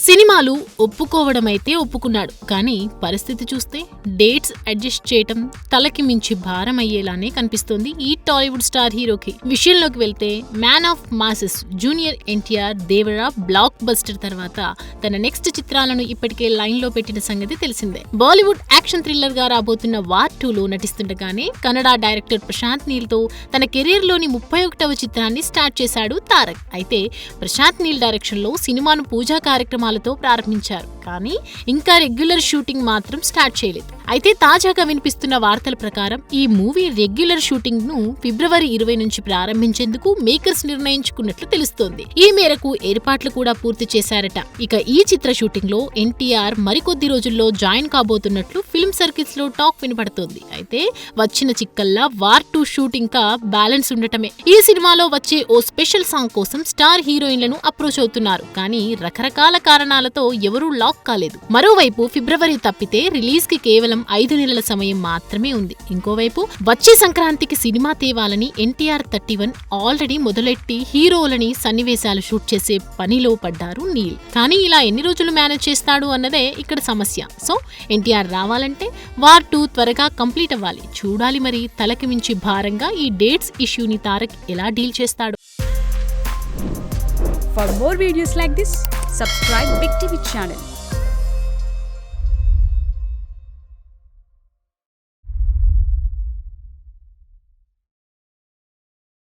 సినిమాలు ఒప్పుకోవడమైతే ఒప్పుకున్నాడు, కానీ పరిస్థితి చూస్తే డేట్స్ అడ్జస్ట్ చేయటం తలకి మించి భారం అయ్యేలానే కనిపిస్తోంది ఈ టాలీవుడ్ స్టార్ హీరోకి. విషయంలోకి వెళ్తే man of masses junior NTR Devara block buster తర్వాత తన నెక్స్ట్ చిత్రాలను ఇప్పటికే లైన్ లో పెట్టిన సంగతి తెలిసిందే. బాలీవుడ్ యాక్షన్ థ్రిల్లర్ గా రాబోతున్న వార్ 2లో నటిస్తుండగానే కన్నడ డైరెక్టర్ ప్రశాంత్ నీల్ తో తన కెరీర్ లోని 31వ చిత్రాన్ని స్టార్ట్ చేశాడు తారక్. అయితే ప్రశాంత్ నీల్ డైరెక్షన్ లో సినిమాను పూజా కార్యక్రమాలతో ప్రారంభించారు, కానీ ఇంకా రెగ్యులర్ షూటింగ్ మాత్రం స్టార్ట్ చేయలేదు. అయితే తాజాగా వినిపిస్తున్న వార్తల ప్రకారం ఈ మూవీ రెగ్యులర్ షూటింగ్ ను ఫిబ్రవరి 20 నుంచి ప్రారంభించేందుకు మేకర్స్ నిర్ణయించుకున్నట్లు తెలుస్తోంది. ఈ మేరకు ఏర్పాట్లు కూడా పూర్తి చేశారట. ఇక ఈ చిత్ర షూటింగ్ లో ఎన్టీఆర్ మరికొద్ది రోజుల్లో జాయిన్ కాబోతున్నట్లు ఫిల్మ్ సర్కిల్స్ లో టాక్ వినపడుతోంది. అయితే వచ్చిన చిక్కల్లా వార్ 2 షూట్ ఇంకా బ్యాలెన్స్ ఉండటమే. ఈ సినిమాలో వచ్చే ఓ స్పెషల్ సాంగ్ కోసం స్టార్ హీరోయిన్లను అప్రోచ్ అవుతున్నారు, కానీ రకరకాల కారణాలతో ఎవరూ లాక్ కాలేదు. మరోవైపు ఫిబ్రవరి తప్పితే రిలీజ్ కి కేవలం 5 నెలల సమయం మాత్రమే ఉంది. ఇంకోవైపు వచ్చే సంక్రాంతికి సినిమా తేవాలని ఎన్టీఆర్ 31 ఆల్రెడీ మొదలెట్టి హీరోలని సన్నివేశాలు షూట్ చేసే పనిలో పడ్డారు నీల్. కానీ ఇలా ఎన్ని రోజులు మేనేజ్ చేస్తాడు అన్నదే ఇక్కడ సమస్య. సో ఎన్టీఆర్ రావాలంటే వార్ 2 త్వరగా కంప్లీట్ అవ్వాలి. చూడాలి మరి తలకి మించి భారంగా ఈ డేట్స్ ఇష్యూని తారక్ ఎలా డీల్ చేస్తాడు. For more videos like this, subscribe Big TV channel.